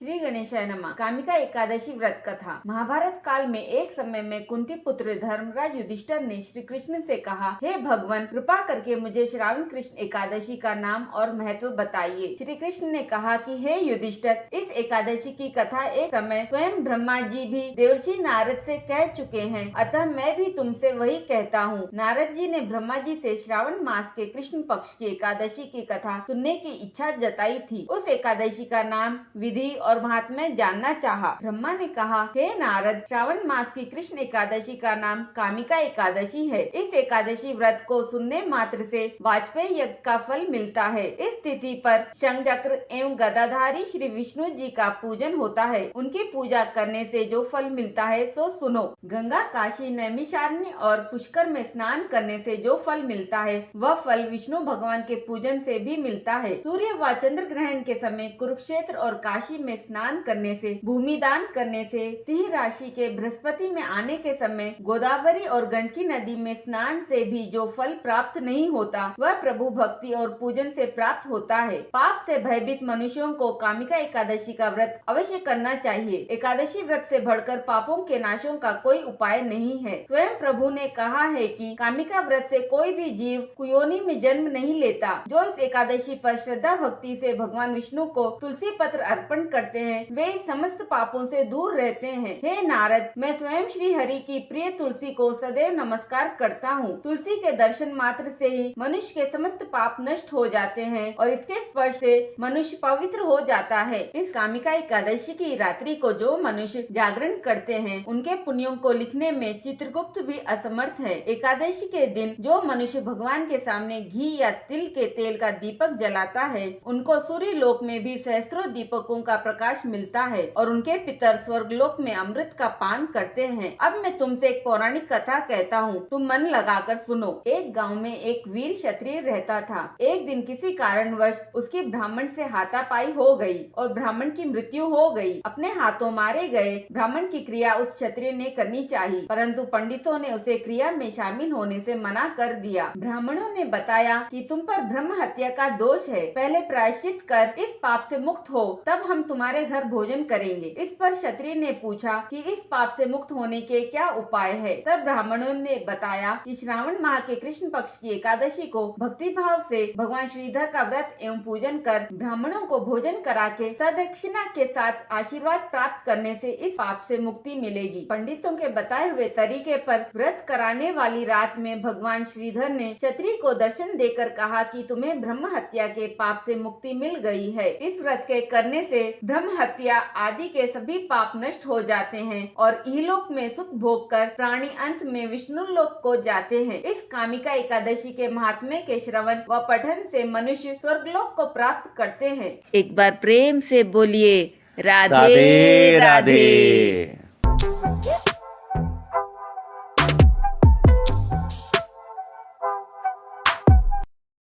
श्री गणेशाय नमः। कामिका एकादशी व्रत कथा। महाभारत काल में एक समय में कुंती पुत्र धर्मराज युधिष्ठिर ने श्री कृष्ण से कहा, हे भगवान, कृपा करके मुझे श्रावण कृष्ण एकादशी का नाम और महत्व बताइए। श्री कृष्ण ने कहा कि हे युधिष्ठिर, इस एकादशी की कथा एक समय स्वयं ब्रह्मा जी भी देवर्षि नारद से कह चुके हैं, अतः मैं भी तुमसे वही कहता हूँ। नारद जी ने ब्रह्मा जी से श्रावण मास के कृष्ण पक्ष की एकादशी की कथा सुनने की इच्छा जताई थी। उस एकादशी का नाम, विधि और महात्म्य जानना चाहा। ब्रह्मा ने कहा, हे नारद, श्रावण मास की कृष्ण एकादशी का नाम कामिका एकादशी है। इस एकादशी व्रत को सुनने मात्र से वाजपेयी यज्ञ का फल मिलता है। इस तिथि पर शंख चक्र एवं गदाधारी श्री विष्णु जी का पूजन होता है। उनकी पूजा करने से जो फल मिलता है सो सुनो। गंगा, काशी, नैमिषारण्य और पुष्कर में स्नान करने से जो फल मिलता है वह फल विष्णु भगवान के पूजन से भी मिलता है। सूर्य व चंद्र ग्रहण के समय कुरुक्षेत्र और काशी में स्नान करने से, भूमि दान करने से, सिंह राशि के बृहस्पति में आने के समय, गोदावरी और गंडकी नदी में स्नान से भी जो फल प्राप्त नहीं होता वह प्रभु भक्ति और पूजन से प्राप्त होता है। पाप से भयभीत मनुष्यों को कामिका एकादशी का व्रत अवश्य करना चाहिए। एकादशी व्रत से बढ़कर पापों के नाशों का कोई उपाय नहीं है। स्वयं प्रभु ने कहा है कि कामिका व्रत से कोई भी जीव कुयोनि में जन्म नहीं लेता। जो इस एकादशी पर श्रद्धा भक्ति से भगवान विष्णु को तुलसी पत्र अर्पण करते हैं वे समस्त पापों से दूर रहते हैं। हे नारद, मैं स्वयं श्री हरि की प्रिय तुलसी को सदैव नमस्कार करता हूँ। तुलसी के दर्शन मात्र से ही मनुष्य के समस्त पाप नष्ट हो जाते हैं और इसके स्पर्श से मनुष्य पवित्र हो जाता है। इस कामिका एकादशी की रात्रि को जो मनुष्य जागरण करते हैं उनके पुण्यों को लिखने में चित्रगुप्त भी असमर्थ है। एकादशी के दिन जो मनुष्य भगवान के सामने घी या तिल के तेल का दीपक जलाता है उनको सूर्य लोक में भी सहस्त्रों दीपकों का प्रकाश मिलता है और उनके पितर स्वर्गलोक में अमृत का पान करते हैं। अब मैं तुमसे एक पौराणिक कथा कहता हूँ, तुम मन लगाकर सुनो। एक गांव में एक वीर क्षत्रिय रहता था। एक दिन किसी कारणवश उसकी ब्राह्मण से हाथापाई हो गई और ब्राह्मण की मृत्यु हो गई। अपने हाथों मारे गए ब्राह्मण की क्रिया उस क्षत्रिय ने करनी चाहिए, परंतु पंडितों ने उसे क्रिया में शामिल होने से मना कर दिया। ब्राह्मणों ने बताया कि तुम पर ब्रह्म हत्या का दोष है, पहले प्रायश्चित कर इस पाप से मुक्त हो, तब हम तुम्हारे घर भोजन करेंगे। इस पर क्षत्रिय ने पूछा कि इस पाप से मुक्त होने के क्या उपाय है। तब ब्राह्मणों ने बताया कि श्रावण माह के कृष्ण पक्ष की एकादशी को भक्ति भाव से भगवान श्रीधर का व्रत एवं पूजन कर ब्राह्मणों को भोजन करा के सदक्षिणा के साथ आशीर्वाद प्राप्त करने से इस पाप से मुक्ति मिलेगी। पंडितों के बताए हुए तरीके पर व्रत कराने वाली रात में भगवान श्रीधर ने क्षत्रिय को दर्शन देकर कहा कि तुम्हें ब्रह्म हत्या के पाप से मुक्ति मिल गई है। इस व्रत के करने से ब्रह्म हत्या आदि के सभी पाप नष्ट हो जाते हैं और इहलोक में सुख भोग कर प्राणी अंत में विष्णु लोक को जाते हैं। इस कामिका एकादशी के महात्म्य के श्रवण व पठन से मनुष्य स्वर्गलोक को प्राप्त करते हैं। एक बार प्रेम से बोलिए, राधे राधे राधे। राधे।